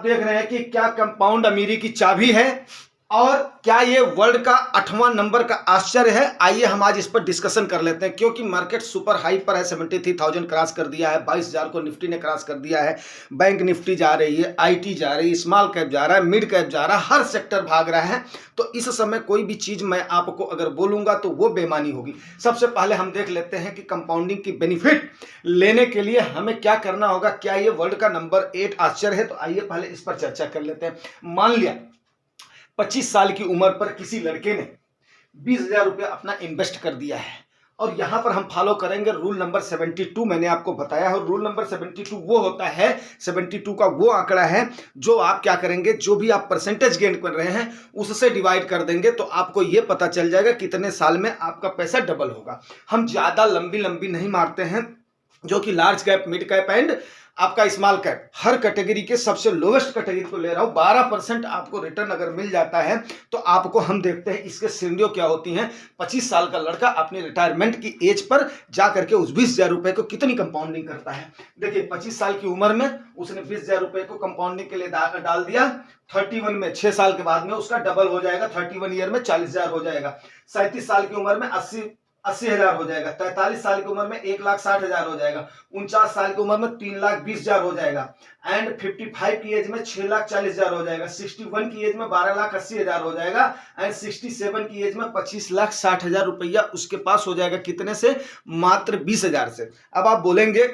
आप देख रहे हैं कि क्या कंपाउंड अमीरी की चाबी है और क्या ये वर्ल्ड का 8वां नंबर का आश्चर्य है। आइए हम आज इस पर डिस्कशन कर लेते हैं, क्योंकि मार्केट सुपर हाई पर है। 73,000 क्रॉस कर दिया है, 22,000 को निफ्टी ने क्रॉस कर दिया है। बैंक निफ्टी जा रही है, आईटी जा रही है, स्मॉल कैप जा रहा है, मिड कैप जा रहा है, हर सेक्टर भाग रहा है। तो इस समय कोई भी चीज मैं आपको अगर बोलूंगा तो वो बेमानी होगी। सबसे पहले हम देख लेते हैं कि कंपाउंडिंग की बेनिफिट लेने के लिए हमें क्या करना होगा। क्या ये वर्ल्ड का नंबर 8 आश्चर्य है? तो आइए पहले इस पर चर्चा कर लेते हैं। मान लिया 25 साल की उम्र पर किसी लड़के ने 20,000 रुपया अपना इन्वेस्ट कर दिया है, और यहां पर हम फॉलो करेंगे रूल नंबर 72। मैंने आपको बताया है रूल नंबर 72 वो होता है, 72 का वो आंकड़ा है जो आप क्या करेंगे, जो भी आप परसेंटेज गेन कर रहे हैं उससे डिवाइड कर देंगे तो आपको ये पता चल जाएगा कितने साल में आपका पैसा डबल होगा। हम ज्यादा लंबी नहीं मारते हैं, जो कि large cap, mid cap and आपका स्मॉल कैप, हर कैटेगरी के सबसे लोवेस्ट कैटेगरी को ले रहा हूं। 12% आपको रिटर्न अगर मिल जाता है तो आपको हम देखते हैं इसके सिनेरियो क्या होती हैं। 25 साल का लड़का अपनी रिटायरमेंट की एज पर जा करके उस 20,000 रुपए को कितनी कंपाउंडिंग करता है। देखिए 25 साल की उम्र में उसने 20,000 रुपए को कंपाउंडिंग के लिए डाल दिया। 31 में 6 साल के बाद में उसका डबल हो जाएगा, 31 ईयर में 40,000 हो जाएगा। 37 साल की उम्र में 80,000 हो जाएगा। 43 साल की उम्र में 1,60,000 हो जाएगा। 49 साल की उम्र में 3,20,000 हो जाएगा। एंड 55 की एज में 6,40,000 हो जाएगा। 61 की एज में 12,80,000 हो जाएगा। एंड 67 की एज में 25,60,000 रुपया उसके पास हो जाएगा। कितने से? मात्र 20,000 से। अब आप बोलेंगे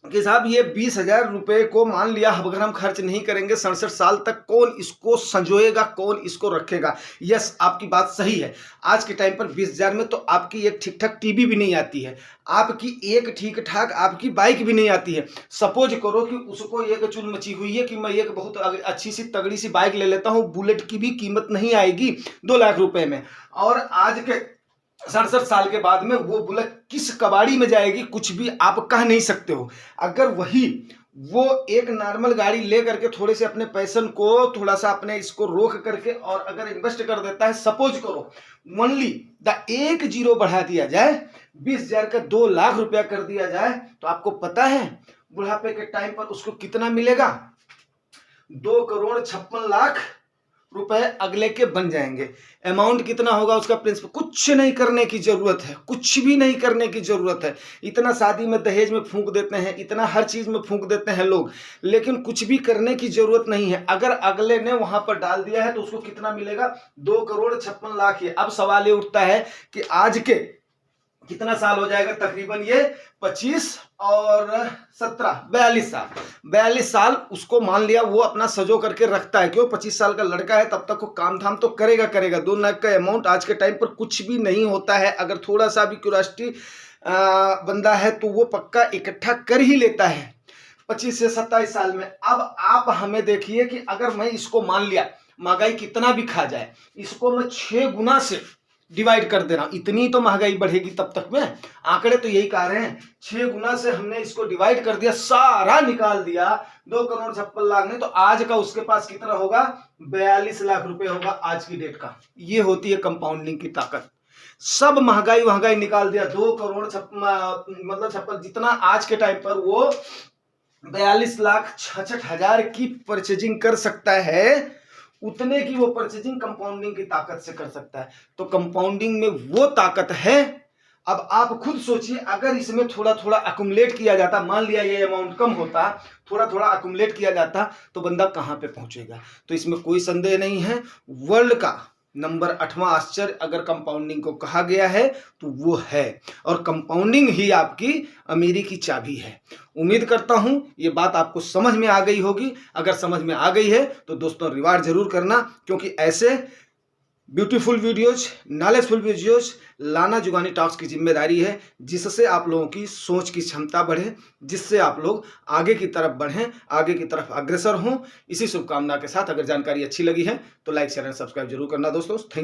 कि साहब ये 20,000 रुपए को मान लिया अगर हम खर्च नहीं करेंगे 67 साल तक, कौन इसको संजोएगा, कौन इसको रखेगा? यस, आपकी बात सही है। आज के टाइम पर 20,000 में तो आपकी एक ठीक ठाक टीवी भी नहीं आती है, आपकी एक ठीक ठाक आपकी बाइक भी नहीं आती है। सपोज करो कि उसको एक चुन मची हुई है कि मैं एक बहुत अच्छी सी तगड़ी सी बाइक ले लेता हूँ, बुलेट की भी कीमत नहीं आएगी 2 लाख रुपए में, और आज के 67 साल के बाद में वो बुलेट किस कबाड़ी में जाएगी कुछ भी आप कह नहीं सकते हो। अगर वही वो एक नॉर्मल गाड़ी ले करके थोड़े से अपने पैसन को थोड़ा सा अपने इसको रोक करके और अगर इन्वेस्ट कर देता है, सपोज करो ओनली द एक जीरो बढ़ा दिया जाए, 20,000 का 2 लाख रुपया कर दिया जाए, तो आपको पता है बुढ़ापे के टाइम पर उसको कितना मिलेगा? 2,56,00,000 रुपए अगले के बन जाएंगे। अमाउंट कितना होगा उसका? प्रिंसिपल कुछ नहीं करने की जरूरत है, कुछ भी नहीं करने की जरूरत है। इतना शादी में दहेज में फूंक देते हैं, इतना हर चीज में फूंक देते हैं लोग, लेकिन कुछ भी करने की जरूरत नहीं है। अगर अगले ने वहां पर डाल दिया है तो उसको कितना मिलेगा? 2,56,00,000 ही। अब सवाल ये उठता है कि आज के कितना साल हो जाएगा? तकरीबन ये 25 और 17 42 साल। 42 साल उसको मान लिया वो अपना सजो करके रखता है। क्यों? 25 साल का लड़का है, तब तक वो काम धाम तो करेगा। 2 लाख का अमाउंट आज के टाइम पर कुछ भी नहीं होता है। अगर थोड़ा सा भी क्यूरियोसिटी बंदा है तो वो पक्का इकट्ठा कर ही लेता है 25 से 27 साल में। अब आप हमें देखिए कि अगर मैं इसको मान लिया महंगाई कितना भी खा जाए, इसको मैं 6 गुना से डिवाइड कर दे रहा हूं, इतनी तो महंगाई बढ़ेगी तब तक में। आंकड़े तो यही कह रहे हैं, 6 गुना से हमने इसको डिवाइड कर दिया, सारा निकाल दिया, 2,56,00,000 ने, तो आज का उसके पास कितना होगा? 42 लाख रुपए होगा आज की डेट का। ये होती है कंपाउंडिंग की ताकत। सब महंगाई निकाल दिया, 2,56,00,000 जितना आज के टाइम पर वो 42,66,000 की परचेजिंग कर सकता है, उतने की वो परचेजिंग कंपाउंडिंग की ताकत से कर सकता है। तो कंपाउंडिंग में वो ताकत है। अब आप खुद सोचिए, अगर इसमें थोड़ा थोड़ा अकुमुलेट किया जाता, मान लिया ये अमाउंट कम होता, थोड़ा थोड़ा अकुमुलेट किया जाता, तो बंदा कहां पे पहुंचेगा? तो इसमें कोई संदेह नहीं है, वर्ल्ड का नंबर 8वां आश्चर्य अगर कंपाउंडिंग को कहा गया है तो वो है, और कंपाउंडिंग ही आपकी अमीरी की चाबी है। उम्मीद करता हूं ये बात आपको समझ में आ गई होगी। अगर समझ में आ गई है तो दोस्तों रिवार्ड जरूर करना, क्योंकि ऐसे ब्यूटीफुल वीडियोज, नॉलेजफुल वीडियोज लाना जुगानी टॉक्स की जिम्मेदारी है, जिससे आप लोगों की सोच की क्षमता बढ़े, जिससे आप लोग आगे की तरफ बढ़ें, आगे की तरफ अग्रसर हों। इसी शुभकामना के साथ अगर जानकारी अच्छी लगी है तो लाइक शेयर एंड सब्सक्राइब जरूर करना दोस्तों। थैंक